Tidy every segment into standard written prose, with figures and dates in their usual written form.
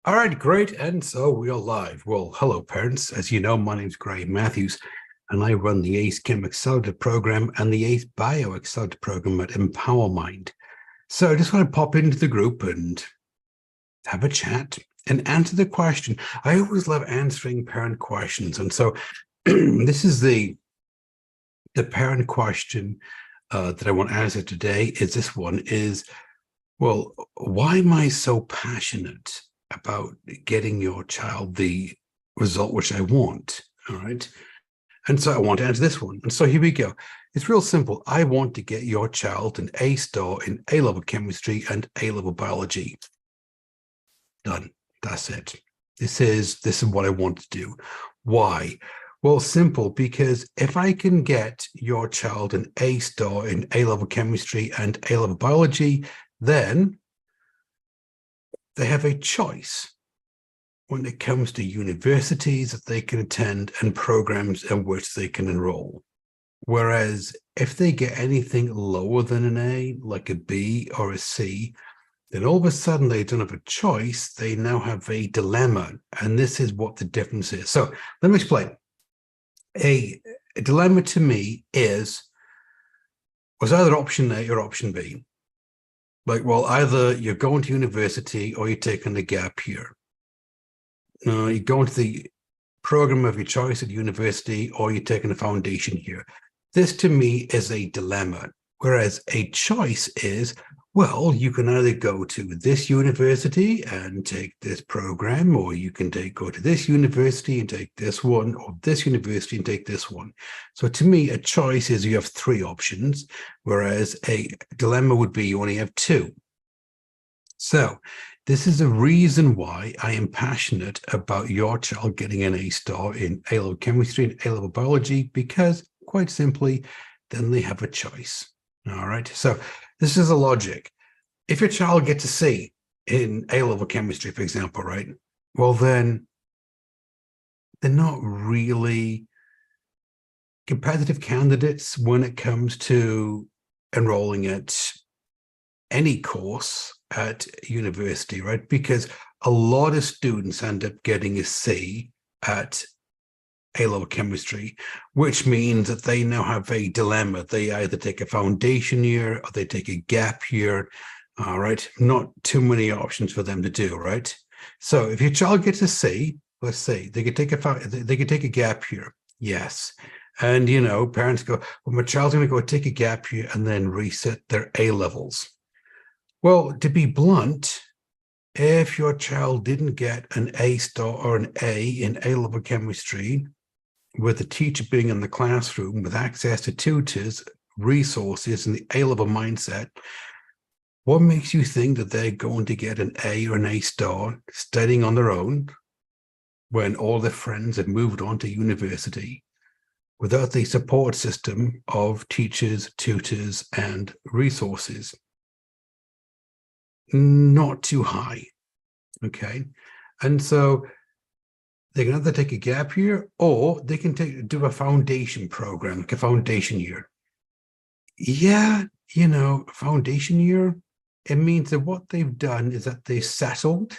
All right, great. And so we are live. Well, hello, parents. As you know, my name's Graham Matthews, and I run the ACE Chem Accelerator program and the ACE Bio Accelerator program at EmpowerMind. So I just want to pop into the group and have a chat and answer the question. I always love answering parent questions. And so this is the parent question that I want to answer today is this one is, well, why am I so passionate about getting your child the result which I want? All right. And so I want to answer this one. And so here we go. It's real simple. I want to get your child an A star in A-level chemistry and A-level biology. Done. That's it. This is what I want to do. Why? Well, simple, because if I can get your child an A star in A-level chemistry and A-level biology, then they have a choice when it comes to universities that they can attend and programs in which they can enroll. Whereas if they get anything lower than an A, like a B or a C, then all of a sudden they don't have a choice. They now have a dilemma. And this is what the difference is. So let me explain. A dilemma to me was either option A or option B. Like, well, either you're going to university or you're taking a gap year. You're going to the program of your choice at university or you're taking a foundation year. This to me is a dilemma, whereas a choice is, well, you can either go to this university and take this program, or you can go to this university and take this one, or this university and take this one. So to me, a choice is you have three options, whereas a dilemma would be you only have two. So this is the reason why I am passionate about your child getting an A star in A-level chemistry and A-level biology, because quite simply, then they have a choice. All right. So this is the logic. If your child gets a C in A-level chemistry, for example, right? Well, then they're not really competitive candidates when it comes to enrolling at any course at university, right? Because a lot of students end up getting a C at A-level chemistry, which means that they now have a dilemma. They either take a foundation year or they take a gap year. All right, not too many options for them to do, right? So if your child gets a C, let's say they could take a gap year, yes. And parents go, well, my child's going to go take a gap year and then reset their A levels. Well, to be blunt, if your child didn't get an A star or an A in A-level chemistry, with the teacher being in the classroom with access to tutors, resources, and the A-level mindset, what makes you think that they're going to get an A or an A star studying on their own when all their friends have moved on to university without the support system of teachers, tutors, and resources? Not too high. Okay. And so they can either take a gap year or they can do a foundation program, like a foundation year. Yeah, foundation year, it means that what they've done is that they settled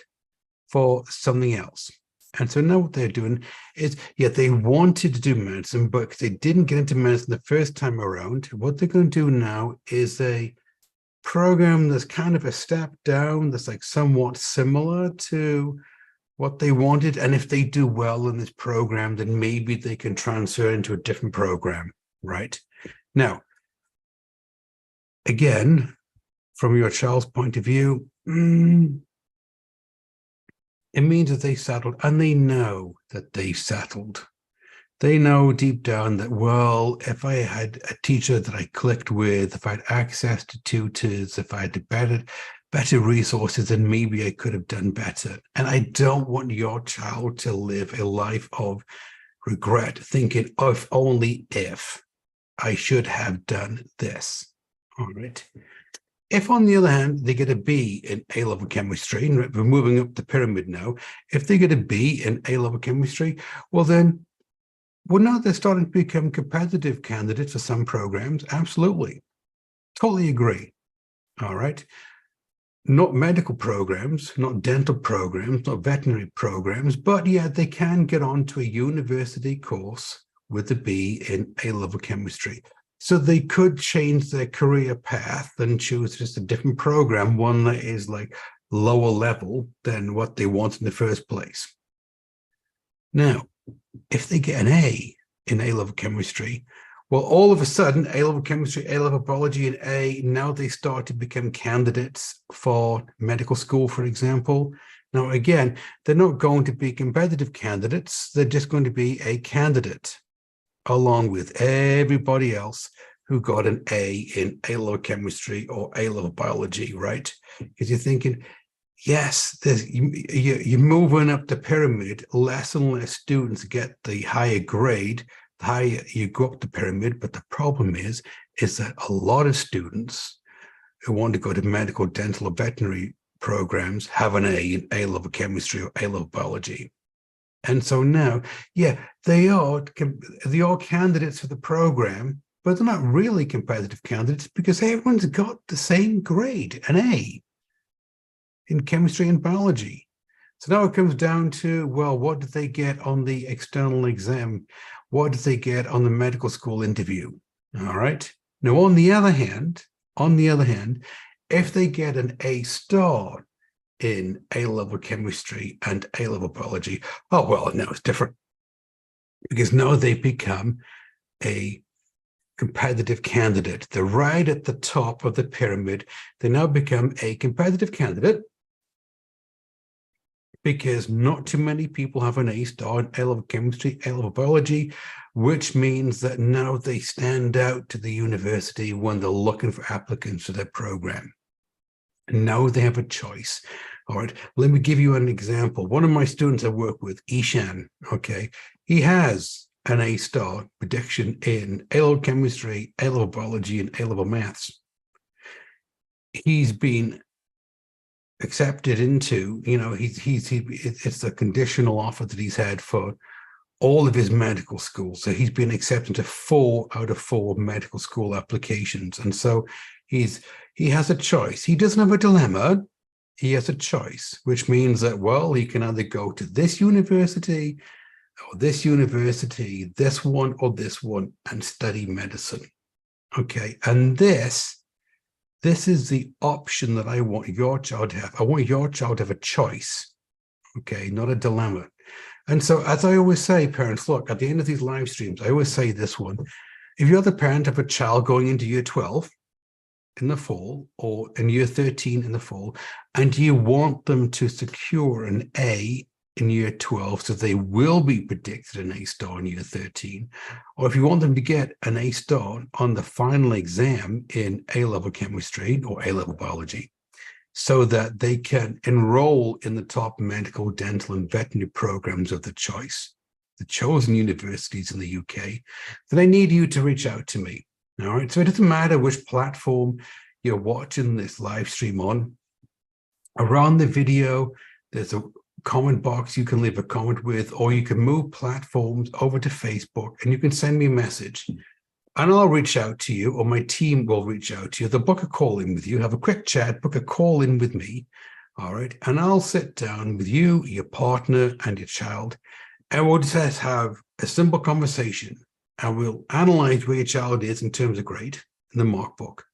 for something else. And so now what they're doing is, they wanted to do medicine, but they didn't get into medicine the first time around. What they're going to do now is a program that's kind of a step down, that's like somewhat similar to what they wanted. And if they do well in this program, then maybe they can transfer into a different program, right? Now, again, from your child's point of view, it means that they settled, and they know that they settled. They know deep down that, well, if I had a teacher that I clicked with, if I had access to tutors, if I had better resources, then maybe I could have done better. And I don't want your child to live a life of regret, thinking, oh, if I should have done this. All right. If, on the other hand, they get a B in A-level chemistry, and we're moving up the pyramid now, if they get a B in A-level chemistry, well, then, now they're starting to become competitive candidates for some programs. Absolutely. Totally agree. All right. not medical programs, not dental programs, not veterinary programs, but yeah, they can get onto a university course with a B in A-level chemistry. So they could change their career path and choose just a different program, one that is like lower level than what they want in the first place. Now, if they get an A in A-level chemistry, well, all of a sudden, A-level chemistry, A-level biology, and A, now they start to become candidates for medical school, for example. Now, again, they're not going to be competitive candidates. They're just going to be a candidate along with everybody else who got an A in A-level chemistry or A-level biology, right? Because you're thinking, yes, you're moving up the pyramid, less and less students get the higher grade, the higher you go up the pyramid. But the problem is that a lot of students who want to go to medical, dental, or veterinary programs have an A in A-level chemistry or A-level biology. And so now, yeah, they are candidates for the program, but they're not really competitive candidates because everyone's got the same grade, an A in chemistry and biology. So now it comes down to, well, what did they get on the external exam? What did they get on the medical school interview? All right. Now, on the other hand, if they get an A star in A-level chemistry and A-level biology, oh, well, now it's different because now they become a competitive candidate. They're right at the top of the pyramid. They now become a competitive candidate because not too many people have an A star in A-level chemistry, A-level biology, which means that now they stand out to the university when they're looking for applicants for their program. And now they have a choice. All right, let me give you an example. One of my students I work with, Ishan, okay, he has an A star prediction in A-level chemistry, A-level biology, and A-level maths. He's been accepted into, it's a conditional offer that he's had for all of his medical schools. So he's been accepted to 4 out of 4 medical school applications. And so he has a choice. He doesn't have a dilemma. He has a choice, which means that, well, he can either go to this university or this university, this one or this one, and study medicine. Okay. And this is the option that I want your child to have. I want your child to have a choice, okay, not a dilemma. And so, as I always say, parents, look, at the end of these live streams, I always say this one. If you're the parent of a child going into year 12 in the fall or in year 13 in the fall, and you want them to secure an A in year 12, so they will be predicted an A star in year 13, or if you want them to get an A star on the final exam in A-level chemistry or A-level biology, so that they can enroll in the top medical, dental, and veterinary programs of the choice, the chosen universities in the UK, then I need you to reach out to me. All right. So it doesn't matter which platform you're watching this live stream on. Around the video, there's a comment box you can leave a comment with, or you can move platforms over to Facebook and you can send me a message. And I'll reach out to you, or my team will reach out to you. They'll book a call in with you, have a quick chat, book a call in with me. All right. And I'll sit down with you, your partner, and your child, and we'll just have a simple conversation. And we'll analyze where your child is in terms of grade in the mark book.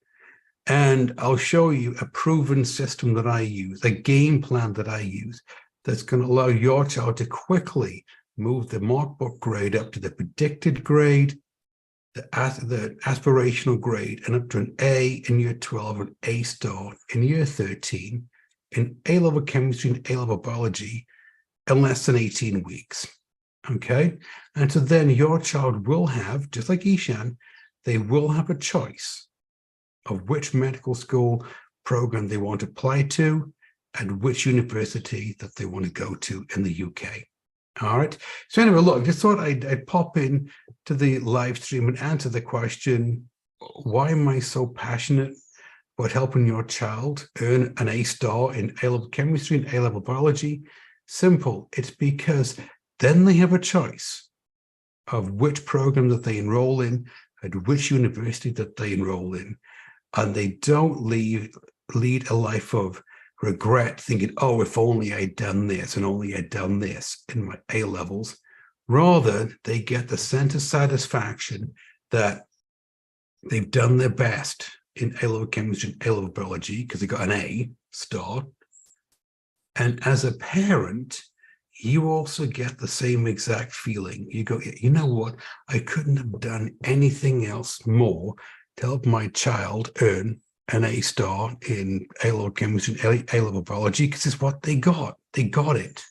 And I'll show you a proven system that I use, a game plan that I use that's going to allow your child to quickly move the mark book grade up to the predicted grade, the aspirational grade, and up to an A in year 12, an A star in year 13, in A-level chemistry and A-level biology in less than 18 weeks. Okay. And so then your child will have, just like Ishan, they will have a choice of which medical school program they want to apply to and which university that they want to go to in the UK. All right. So anyway, look, just thought I'd pop in to the live stream and answer the question, why am I so passionate about helping your child earn an A star in A-level chemistry and A-level biology? Simple. It's because then they have a choice of which program that they enroll in and which university that they enroll in. And they don't lead a life of regret thinking, oh, if only I'd done this and only I'd done this in my A levels. Rather, they get the sense of satisfaction that they've done their best in A-level chemistry and A-level biology because they got an A star. And as a parent, you also get the same exact feeling. You go, you know what? I couldn't have done anything else more to help my child earn an A star in A-level chemistry and A-level biology because it's what they got. They got it.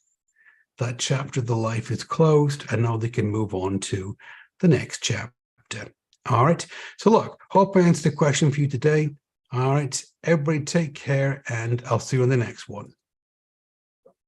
That chapter of the life is closed, and now they can move on to the next chapter. All right. So look, hope I answered the question for you today. All right. Everybody take care, and I'll see you on the next one.